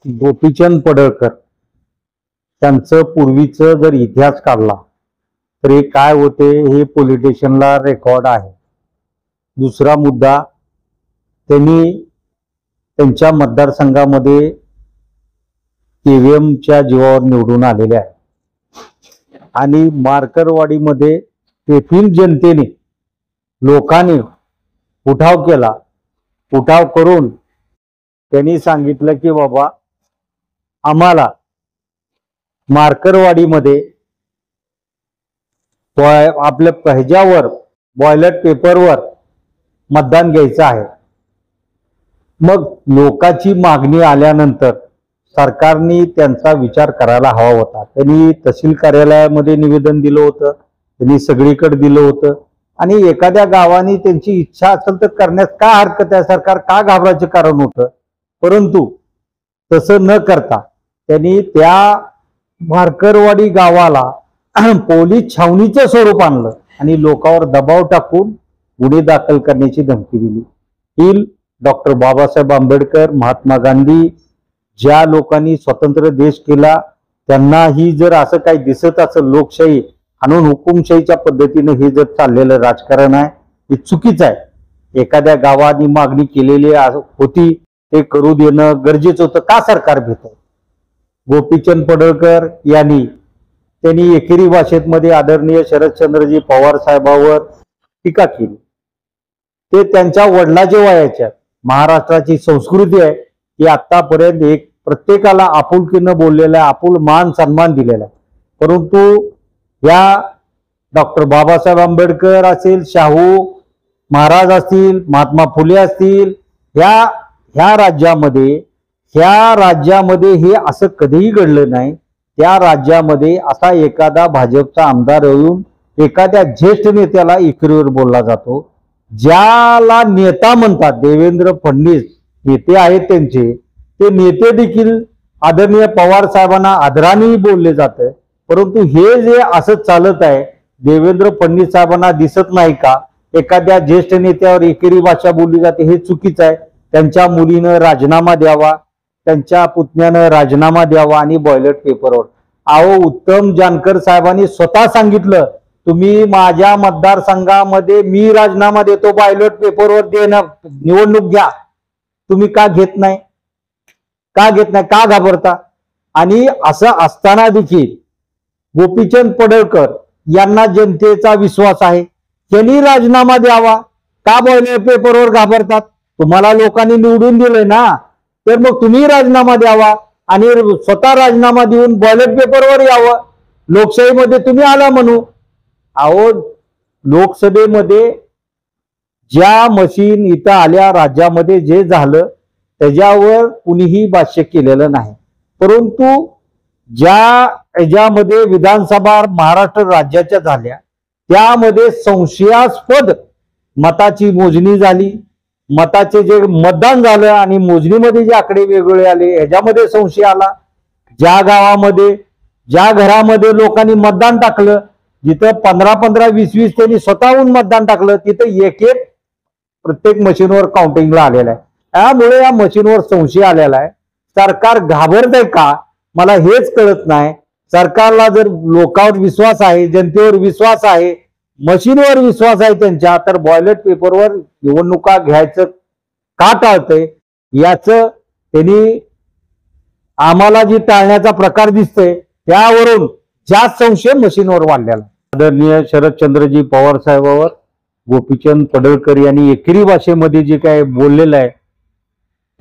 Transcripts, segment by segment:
गोपीचंद पडळकर त्यांचं पूर्वीचं जर इतिहास काढला तर हे काय होते हे पोलीस स्टेशनला रेकॉर्ड आहे। दुसरा मुद्दा, त्यांनी त्यांच्या मतदारसंघामध्ये केव्हीएमच्या जीवावर निवडून आलेले आहे आणि मार्करवाडीमध्ये तेथील जनतेने लोकांनी उठाव केला। उठाव करून त्यांनी सांगितलं की बाबा आम्हाला मार्करवाडीमध्ये आपल्या ह्याच्यावर बॉयलेट पेपरवर मतदान घ्यायचं आहे। मग लोकांची मागणी आल्यानंतर सरकारने त्यांचा विचार करायला हवा होता। त्यांनी तहसील कार्यालयामध्ये निवेदन दिलं होतं, त्यांनी सगळीकडे दिलं होतं आणि एखाद्या गावाने त्यांची इच्छा असेल तर करण्यास काय हरकत आहे, सरकार का घाबरायचं कारण होतं। परंतु तसं न करता त्यांनी त्या मार्करवाडी गावाला पोलीस छावणीचं स्वरूप आणलं आणि लोकांवर दबाव टाकून गुन्हे दाखल करण्याची धमकी दिली। ही डॉक्टर बाबासाहेब आंबेडकर, महात्मा गांधी ज्या लोकांनी स्वतंत्र देश केला त्यांनाही जर असं काही दिसत असेल लोकशाही आणून हुकुमशाहीच्या पद्धतीने हे जर चाललेलं राजकारण आहे हे चुकीचं आहे। एखाद्या गावाने मागणी केलेली होती ते करू देणं गरजेचं होतं, का सरकार भेटत। गोपीचंद पडळकर त्यांनी एकेरी भाषेमध्ये आदरणीय शरदचंद्रजी पवार साहेबांवर टीका केली। ते त्यांच्या वडिलाच्या वयाच्या महाराष्ट्राची संस्कृती आहे की आतापर्यंत एक प्रत्येकाला आपुलकीनं बोललेला आहे, आपुल मान सन्मान दिलेला आहे। परंतु या डॉक्टर बाबासाहेब आंबेडकर असेल, शाहू महाराज असतील, महात्मा फुले असतील, ह्या राज्यामध्ये हे असं कधीही घडलं नाही। त्या राज्यामध्ये असा एखादा भाजपचा आमदार येऊन एखाद्या ज्येष्ठ नेत्याला इकरीवर बोलला जातो, ज्याला नेता म्हणतात। देवेंद्र फडणवीस नेते आहेत त्यांचे, ते नेते देखील आदरणीय पवार साहेबांना आदराने बोलले जाते। परंतु हे जे असं चालत आहे, देवेंद्र फडणवीस साहेबांना दिसत नाही का एखाद्या ज्येष्ठ नेत्यावर एकेरी भाषा बोलली जाते, हे चुकीचं आहे। त्यांच्या मुलीनं राजीनामा द्यावा, त्यांच्या पुतण्यानं राजीनामा द्यावा आणि बॉयलेट पेपरवर उत्तम जानकर साहेबांनी स्वतः सांगितलं तुम्ही माझ्या मतदारसंघामध्ये मी राजीनामा देतो, बॉयलेट पेपरवर देणं निवडणूक घ्या। तुम्ही का घेत नाही, का घाबरता। आणि असं असताना देखील गोपीचंद पडळकर यांना जनतेचा विश्वास आहे, त्यांनी राजीनामा द्यावा, का बॉयलेट पेपरवर घाबरतात। तुम्हाला लोकांनी निवडून दिलंय ना, तर मग तुम्ही राजीनामा द्यावा आणि स्वतः राजीनामा देऊन बॉयलेट पेपरवर यावं। लोकशाहीमध्ये तुम्ही आला म्हणू। लोकसभेमध्ये ज्या मशीन इथं आल्या, राज्यामध्ये जे झालं त्याच्यावर कुणीही भाष्य केलेलं नाही। परंतु ज्यामध्ये विधानसभा महाराष्ट्र राज्याच्या झाल्या त्यामध्ये संशयास्पद मताची मोजणी झाली, मताचे जे मतदान झालं आणि मोजणीमध्ये जे आकडे वेगवेगळे आले ह्याच्यामध्ये संशय आला। ज्या गावामध्ये ज्या घरामध्ये लोकांनी मतदान टाकलं, जिथं 15-15, 20-20 त्यांनी स्वतःहून मतदान टाकलं, तिथं एक प्रत्येक मशीनवर काउंटिंगला आलेला आहे। त्यामुळे या मशीनवर संशय आलेला आहे। सरकार घाबरत आहे का, मला हेच कळत नाही। सरकारला जर लोकांवर विश्वास आहे, जनतेवर विश्वास आहे, मशीनवर विश्वास आहे त्यांच्या, तर बॉयलेट पेपरवर निवडणुका घ्यायचं का टाळतंय याचं त्यांनी आम्हाला जी टाळण्याचा प्रकार दिसतोय त्यावरून जास्त संशय मशीनवर वाढलेला। आदरणीय शरदचंद्रजी पवार साहेबांवर गोपीचंद पडळकर यांनी एकेरी भाषेमध्ये जे काय बोललेलं आहे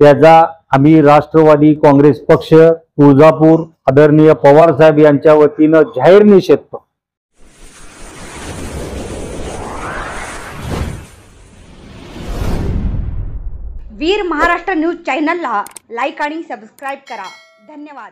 त्याचा आम्ही राष्ट्रवादी काँग्रेस पक्ष तुळजापूर आदरणीय पवार साहेब यांच्या वतीनं जाहीर निषेध करतो। वीर महाराष्ट्र न्यूज चॅनलला लाईक आणि सबस्क्राईब करा। धन्यवाद।